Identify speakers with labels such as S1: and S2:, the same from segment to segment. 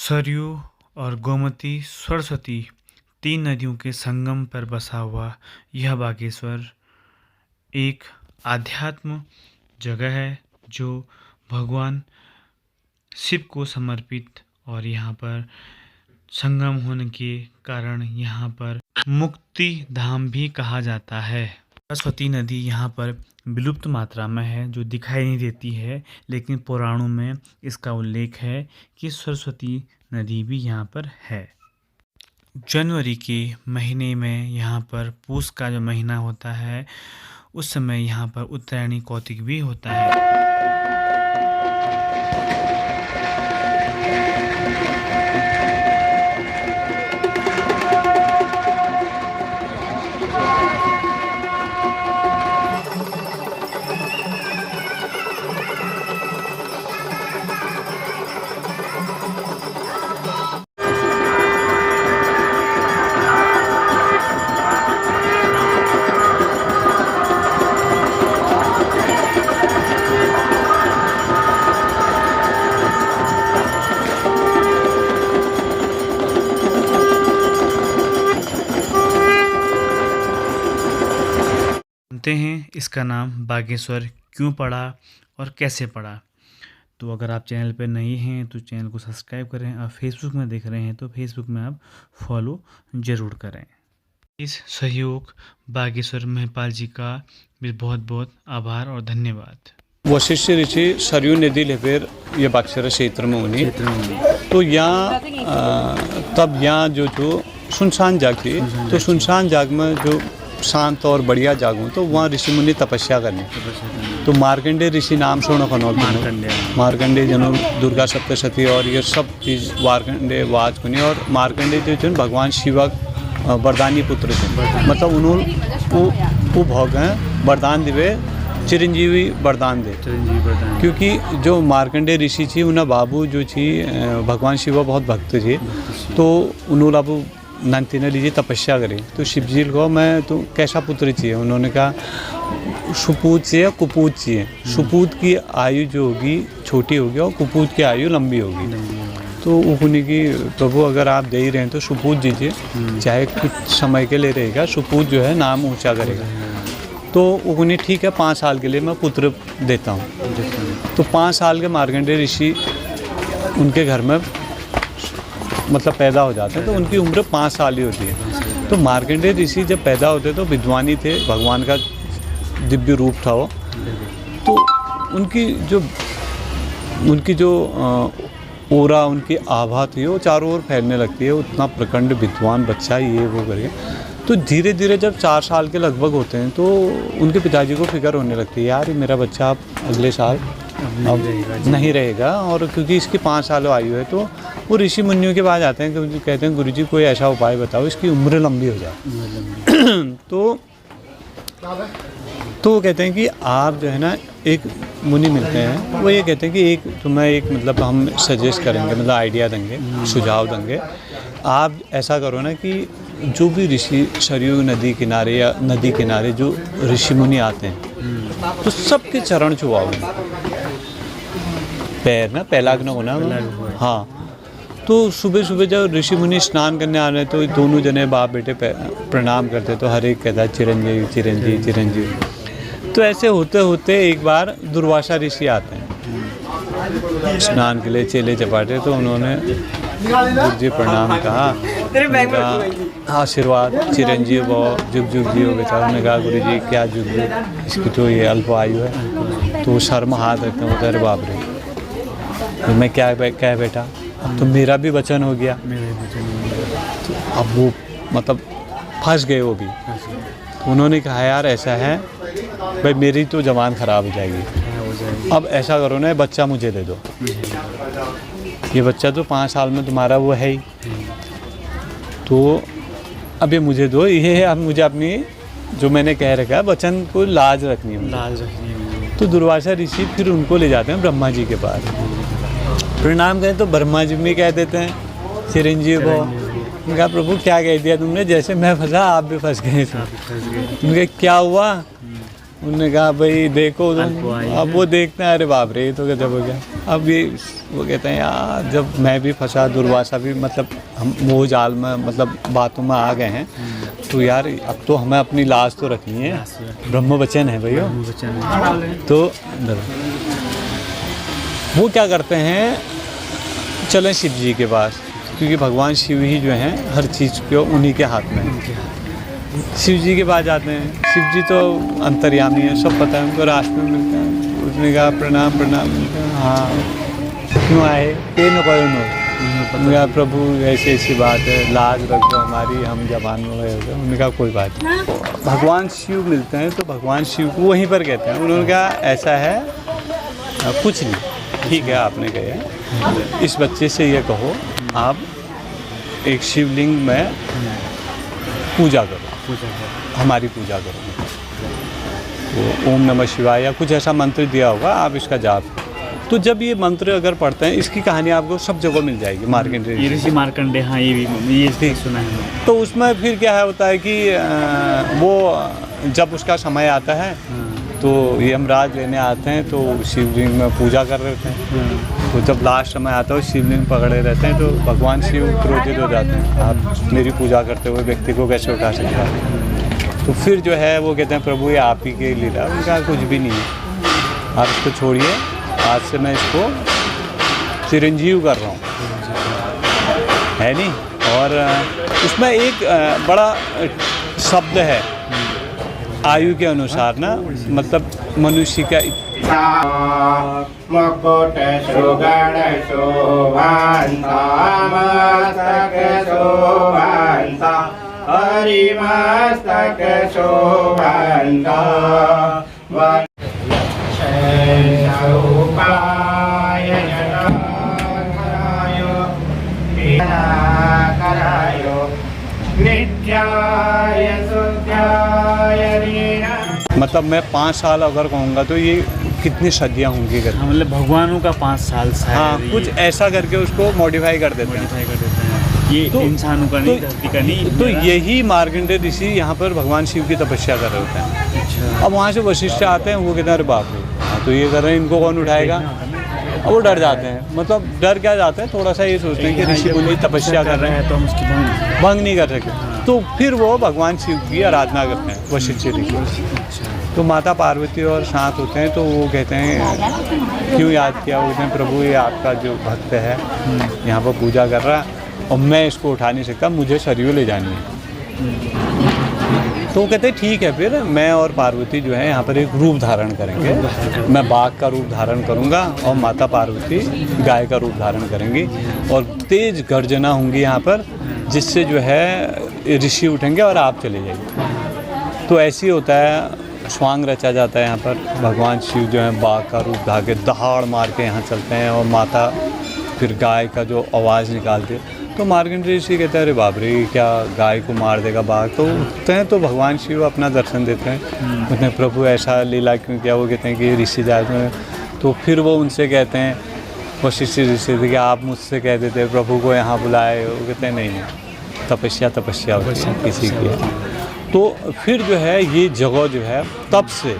S1: सरयू और गोमती सरस्वती तीन नदियों के संगम पर बसा हुआ यह बागेश्वर एक आध्यात्म जगह है जो भगवान शिव को समर्पित और यहाँ पर संगम होने के कारण यहाँ पर मुक्ति धाम भी कहा जाता है। सरस्वती नदी यहाँ पर विलुप्त मात्रा में है जो दिखाई नहीं देती है, लेकिन पुराणों में इसका उल्लेख है कि सरस्वती नदी भी यहाँ पर है। जनवरी के महीने में यहाँ पर पूस का जो महीना होता है उस समय यहाँ पर उत्तरायणी कौतिक भी होता है। जानते हैं इसका नाम बागेश्वर क्यों पड़ा और कैसे पड़ा। तो अगर आप चैनल पर नहीं हैं तो चैनल को सब्सक्राइब करें, आप फेसबुक में देख रहे हैं तो फेसबुक में आप फॉलो ज़रूर करें। इस सहयोग बागेश्वर महिपाल जी का भी बहुत बहुत आभार और धन्यवाद।
S2: वशिष्ठ ऋषि सरयू नदी लेकर ये बागेश्वर क्षेत्र में होनी तो यहाँ तब यहाँ जो सुनसान जाग थी तो सुनसान जाग में जो शांत और बढ़िया जागूँ तो वहाँ ऋषि मुनि तपस्या करने तो मार्कंडेय ऋषि नाम सुनो कनौल मार्कंडेय जनो दुर्गा सप्तशती और ये सब चीज़ मार्कंडेय वाच कुनी और मार्कंडेय जो भगवान शिवा वरदानी पुत्र थे, मतलब उन्होंने वो भोग हैं वरदान दिवे चिरंजीवी वरदान दे क्योंकि जो मार्कंडेय ऋषि थी उन्हें बाबू जो थी भगवान शिवा बहुत भक्त थे तो उन्होंने अब नंती ने लीजिए तपस्या करी तो शिव जी को मैं तो कैसा पुत्र चाहिए, उन्होंने कहा सुपूत चाहिए कुपूत चाहिए। सुपूत की आयु जो होगी छोटी होगी और कुपूत की आयु लंबी होगी। तो उन्हीं की प्रभु अगर आप दे ही रहे हैं तो सुपूत दीजिए, चाहे कुछ समय के लिए रहेगा, सुपूत जो है नाम ऊंचा करेगा। तो उन्हें ठीक है 5 साल के लिए मैं पुत्र देता हूँ। तो 5 साल के मार्कंडेय ऋषि उनके घर में मतलब पैदा हो जाते हैं तो उनकी उम्र 5 साल ही होती है। तो मार्कंडेय ऋषि जब पैदा होते तो विद्वानी थे, भगवान का दिव्य रूप था वो। तो उनकी जो ओरा उनकी आभा थी वो चारों ओर फैलने लगती है, उतना प्रचंड विद्वान बच्चा ये वो करके। तो धीरे धीरे जब 4 साल के लगभग होते हैं तो उनके पिताजी को फिक्र होने लगती है, यार मेरा बच्चा अब अगले साल अब नहीं रहेगा। और क्योंकि इसकी 5 साल आयु है तो वो ऋषि मुनियों के पास आते हैं क्योंकि कहते हैं गुरुजी कोई ऐसा उपाय बताओ इसकी उम्र लंबी हो जाए। तो वो कहते हैं कि आप जो है ना एक मुनि मिलते हैं, वो ये कहते हैं कि एक तुम्हें एक मतलब हम सजेस्ट करेंगे, मतलब आइडिया देंगे, सुझाव देंगे। आप ऐसा करो ना कि जो भी ऋषि सरयू नदी किनारे या नदी किनारे जो ऋषि मुनि आते हैं तो सबके चरण छुआओ, पैर ना पैलाग ना होना। हाँ, तो सुबह सुबह जब ऋषि मुनि स्नान करने आ रहे तो दोनों जने बाप बेटे प्रणाम करते तो हर एक कहता है चिरंजीवी चिरंजीवी चिरंजीवी। तो ऐसे होते होते एक बार दुर्वासा ऋषि आते हैं स्नान के लिए चेले चपाटे, तो उन्होंने गुरुजी प्रणाम कहा, आशीर्वाद चिरंजीव भव जुग जुग जियो बेटा। उन्होंने कहा गुरुजी क्या जुग जुग, इसकी तो ये अल्प आयु है। तो शर्म हाथ रखते हैं, बोलते अरे बाप रे तो मैं क्या बेटा, अब तो मेरा भी वचन हो गया। तो अब वो मतलब फंस गए वो भी। तो उन्होंने कहा यार ऐसा है भाई मेरी तो जबान ख़राब हो जाएगी, अब ऐसा करो ना बच्चा मुझे दे दो, ये बच्चा तो 5 साल में तुम्हारा वो है ही, तो अब ये मुझे दो, ये है अब मुझे अपनी जो मैंने कह रखा है वचन को लाज रखनी है। तो दुर्वासा ऋषि फिर उनको ले जाते हैं ब्रह्मा जी के पास, प्रणाम करें तो ब्रह्मा जी में कह देते हैं चिरंजीव भव। उनका प्रभु क्या कह दिया तुमने, जैसे मैं फंसा आप भी फंस गए। उनके क्या हुआ, उन्होंने कहा भाई देखो तुम।
S1: अल्पवायु
S2: अब वो देखते हैं, अरे बाप रे ये तो गजब हो गया। अब ये वो कहते हैं यार जब मैं भी फंसा, दुर्वासा भी मतलब हम मोह जाल में मतलब बातों में आ गए हैं, तो यार अब तो हमें अपनी लाज तो रखनी है, ब्रह्म वचन है भैया। तो वो क्या करते हैं, चलें शिव जी के पास, क्योंकि भगवान शिव ही जो हैं हर चीज़ को उन्हीं के हाथ में है। शिव जी के पास जाते हैं, शिव जी तो अंतर्यामी है, सब पता है उनको, रास्ते में मिलता है। उसने कहा प्रणाम प्रणाम। हाँ क्यों आए, ये न कोई उन्होंने कहा प्रभु ऐसी ऐसी बात है, लाज रख दो हमारी, हम जबान में गए होते हैं। उन्होंने कहा कोई बात नहीं। भगवान शिव मिलते हैं तो भगवान शिव को वहीं पर कहते हैं। उन्होंने कहा ऐसा है कुछ नहीं, ठीक है आपने कहा, इस बच्चे से ये कहो आप एक शिवलिंग में पूजा करो, हमारी पूजा करो। तो ओम नमः शिवाय या कुछ ऐसा मंत्र दिया होगा, आप इसका जाप। तो जब ये मंत्र अगर पढ़ते हैं, इसकी कहानी आपको सब जगह मिल जाएगी, मार्कंडेय
S1: ये ऋषि मार्कंडेय, हाँ ये सुना है मैंने।
S2: तो उसमें फिर क्या होता है कि वो जब उसका समय आता है तो यमराज लेने आते हैं, तो शिवलिंग में पूजा कर रहे होते हैं। तो जब लास्ट समय आता है, शिवलिंग पकड़े रहते हैं, तो भगवान शिव क्रोधित हो जाते हैं, आप मेरी पूजा करते हुए व्यक्ति को कैसे उठा सकते हैं। तो फिर जो है वो कहते हैं प्रभु ये आप ही के लीला। उनका कुछ भी नहीं है, आप इसको छोड़िए, आज से मैं इसको चिरंजीव कर रहा हूँ, है नहीं। और उसमें एक बड़ा शब्द है आयु के अनुसार ना, मतलब मनुष्य का
S3: मुकुट सुगण शोभान्ता मस्तक शोभान्ता हरिमस्तक शोभान्ता रूपाय कराय नित्याय शुद्धाय मतलब मैं 5 साल अगर कहूँगा तो ये कितनी सदियाँ होंगी करके।
S1: हाँ, मतलब भगवानों का 5 साल
S2: हाँ, कुछ ऐसा करके उसको मॉडिफाई कर देते हैं।
S1: ये
S2: तो
S1: इंसानों का नहीं, धरती का नहीं।
S2: तो यही मार्कंडेय ऋषि यहाँ पर भगवान शिव की तपस्या कर रहे होते हैं।
S1: अच्छा।
S2: अब वहाँ से वशिष्ठ आते हैं, वो कहते हैं अरे बाप रे, हाँ तो ये कर रहे हैं, इनको कौन उठाएगा। अब वो डर जाते हैं, मतलब डर क्या जाते हैं, थोड़ा सा ये सोचते हैं कि ऋषि मुनि तपस्या कर रहे हैं
S1: तो हम उसकी
S2: भंग नहीं कर सकते। तो फिर वो भगवान शिव की आराधना करते हैं वशिष्ठ ऋषि। तो माता पार्वती और साथ होते हैं, तो वो कहते हैं क्यों याद किया, वो कहते हैं प्रभु ये आपका जो भक्त है यहाँ पर पूजा कर रहा है और मैं इसको उठा नहीं सकता, मुझे सरयू ले जानी है। तो वो कहते हैं ठीक है, फिर मैं और पार्वती जो है यहाँ पर एक रूप धारण करेंगे, मैं बाघ का रूप धारण करूँगा और माता पार्वती गाय का रूप धारण करेंगी और तेज गर्जना होंगी यहाँ पर, जिससे जो है ऋषि उठेंगे और आप चले जाइए। तो ऐसे ही होता है, स्वांग रचा जाता है यहाँ पर। भगवान शिव जो है बाघ का रूप धाके दहाड़ मार के यहाँ चलते हैं और माता फिर गाय का जो आवाज़ निकालती है। तो मार्कंडेय ऋषि कहते हैं अरे बाप रे क्या गाय को मार देगा बाघ। तो उठते हैं तो भगवान शिव अपना दर्शन देते हैं, कहते हैं प्रभु ऐसा लीला क्यों किया। वो कहते हैं कि ऋषि जाते हैं। तो फिर वो उनसे कहते हैं वशिष्ठ ऋषि कि आप मुझसे कह देते प्रभु को यहाँ बुलाए। वो कहते हैं नहीं, तपस्या किसी की। तो फिर जो है ये जगह जो है तब से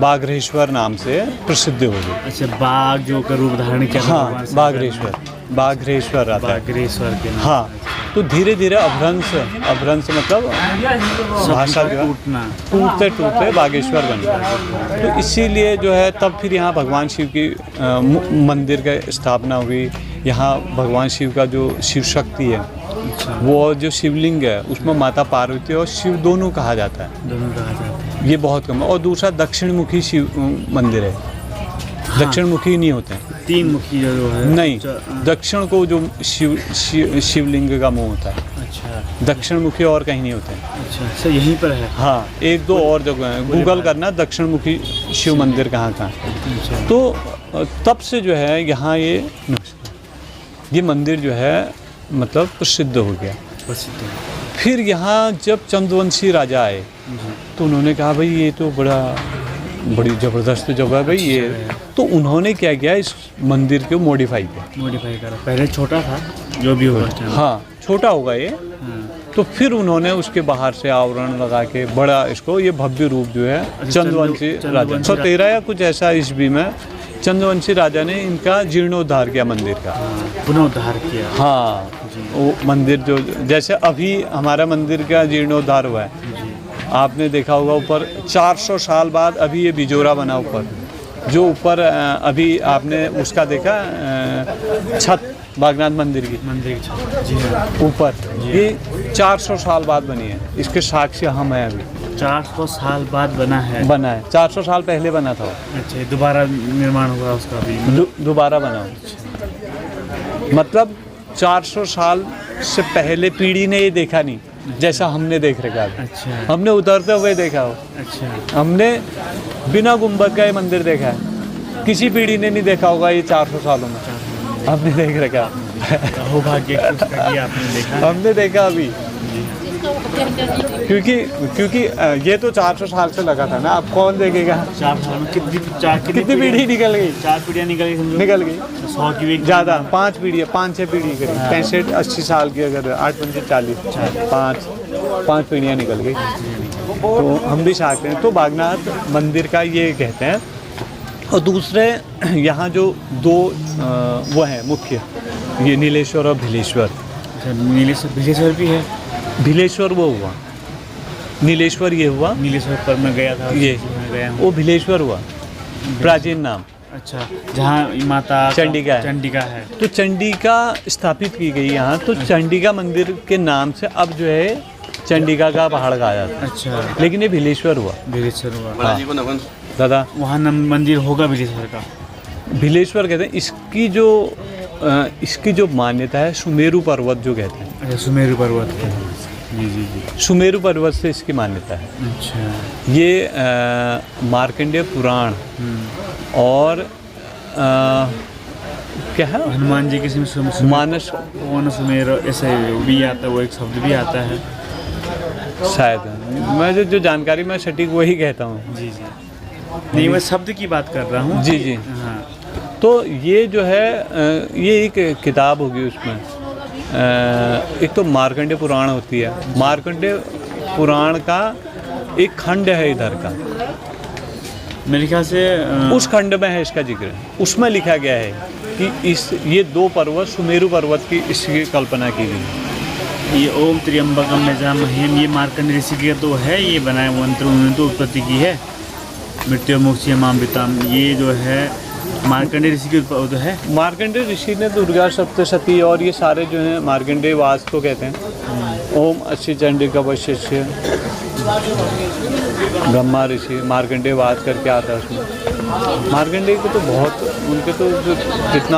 S2: बाघरेश्वर नाम से प्रसिद्ध हो गई।
S1: अच्छा, बाघ जो का रूप धारण किया।
S2: हाँ, बाघरेश्वर आता है।
S1: बाघरेश्वर के नाम।
S2: हाँ, तो धीरे धीरे अभ्रंश मतलब भाषा जो है टूटते टूटते बागेश्वर बन गया। तो इसीलिए जो है तब फिर यहाँ भगवान शिव की मंदिर की स्थापना हुई। यहाँ भगवान शिव का जो शिव शक्ति है, वो जो शिवलिंग है उसमें माता पार्वती और शिव दोनों कहा जाता है। ये बहुत कम है। और दूसरा दक्षिण मुखी शिव मंदिर है। हाँ। दक्षिण मुखी नहीं होते हैं,
S1: 3 मुखी जो है
S2: नहीं, दक्षिण को जो शिवलिंग का मुंह होता है।
S1: अच्छा,
S2: दक्षिण मुखी और कहीं नहीं होते हैं।
S1: अच्छा, यहीं पर है।
S2: हाँ, 1-2 और जगह है, गूगल करना दक्षिण मुखी शिव मंदिर कहाँ कहाँ। तो तब से जो है यहाँ ये मंदिर जो है मतलब प्रसिद्ध हो गया। फिर यहाँ जब चंद्रवंशी राजा आए तो उन्होंने कहा भाई ये तो बड़ी ज़बरदस्त जगह है भाई ये। तो उन्होंने क्या किया, इस मंदिर को मॉडिफाई करा।
S1: पहले छोटा था जो भी होगा।
S2: हाँ, छोटा होगा ये, तो फिर उन्होंने उसके बाहर से आवरण लगा के बड़ा इसको ये भव्य रूप जो है चंद्रवंशी राजा 113 या कुछ ऐसा ईस्वी में चंद्रवंशी राजा ने इनका जीर्णोद्धार किया मंदिर का।
S1: पुनरुद्धार किया।
S2: हाँ, वो मंदिर जो जैसे अभी हमारा मंदिर का जीर्णोद्धार हुआ है, आपने देखा होगा ऊपर 400 साल बाद अभी ये बिजोरा बना ऊपर, जो ऊपर अभी आपने उसका देखा छत बागनाथ मंदिर की
S1: जी हाँ।
S2: ऊपर, ये 400 साल बाद बनी है। इसके साक्ष्य हम हैं अभी।
S1: 400 साल बाद बना है।
S2: 400 साल पहले बना था।
S1: अच्छा, दोबारा निर्माण हुआ उसका भी।
S2: दोबारा बना, मतलब 400 साल से पहले पीढ़ी ने ये देखा नहीं, जैसा हमने देख रखा है।
S1: अच्छा।
S2: हमने उतरते हुए देखा हो।
S1: अच्छा।
S2: हमने बिना गुंबद का ये मंदिर देखा है, किसी पीढ़ी ने नहीं देखा होगा ये 400 सालों में। हमने देख रखा,
S1: सौभाग्य आपने देखा।
S2: हमने देखा अभी, क्योंकि ये तो 400 साल से लगा था ना, अब कौन देखेगा।
S1: 4 साल में
S2: कितनी पीढ़ी निकल गई?
S1: 4 पीढ़ियाँ निकल गई।
S2: 100 की भी ज़्यादा, 5 पीढ़ी, 5-6 पीढ़ी करी, 65-80 साल की, अगर 8-5-40 5 पीढ़ियाँ निकल गई। तो हम भी चाहते हैं, तो बागनाथ मंदिर का ये कहते हैं। और दूसरे यहाँ जो 2 वो हैं मुख्य, ये नीलेश्वर और भिलेश्वर।
S1: भिलेश्वर भी है।
S2: भिलेश्वर वो हुआ, नीलेश्वर ये हुआ।
S1: नीलेश्वर पर मैं गया था,
S2: ये
S1: गया हूँ।
S2: वो भिलेश्वर हुआ, प्राचीन नाम।
S1: अच्छा, जहाँ माता चंडिका है।
S2: तो चंडिका स्थापित की गई यहाँ, तो चंडिका मंदिर के नाम से अब जो है चंडिका का पहाड़ कहा जाता है।
S1: अच्छा,
S2: लेकिन ये भिलेश्वर हुआ।
S1: हाँ।
S2: दादा
S1: वहाँ मंदिर होगा भिलेश्वर का।
S2: भिलेश्वर कहते हैं। इसकी जो मान्यता है, सुमेरु पर्वत जो कहते हैं।
S1: अच्छा, सुमेरु पर्वत। जी।
S2: सुमेरु पर्वत से इसकी मान्यता है।
S1: अच्छा।
S2: ये मार्कंडेय पुराण और क्या है,
S1: हनुमान जी के
S2: मानस
S1: सुमेर ऐसे भी आता है, वो एक शब्द भी आता है
S2: शायद। मैं जो जानकारी मैं सटीक वही कहता हूँ।
S1: जी। नहीं, मैं शब्द की बात कर रहा हूँ।
S2: जी।
S1: हाँ।
S2: तो ये जो है ये एक किताब होगी, उसमें एक तो मार्कंडेय पुराण होती है। मार्कंडेय पुराण का एक खंड है इधर का,
S1: मेरे ख्याल से
S2: उस खंड में है इसका जिक्र। उसमें लिखा गया है कि ये 2 पर्वत, सुमेरु पर्वत की इसकी कल्पना की गई।
S1: ये ओम त्र्यंबकम यजामहे, ये मार्कंडेय ऋषि का तो है, ये बनाया मंत्र उन्होंने तो उत्पत्ति की है। मृत्यु मोक्ष मामृतम, ये जो है मार्कंडेय ऋषि की तो है।
S2: मार्कंडेय ऋषि ने दुर्गा सप्तशती और ये सारे जो हैं मार्कंडेय वास को कहते हैं। ओम अच्छी चंडिका वशिष्य ब्रह्मा ऋषि मार्कंडेय वास करके आता है उसमें। मार्कंडेय को तो बहुत, उनके तो जो जितना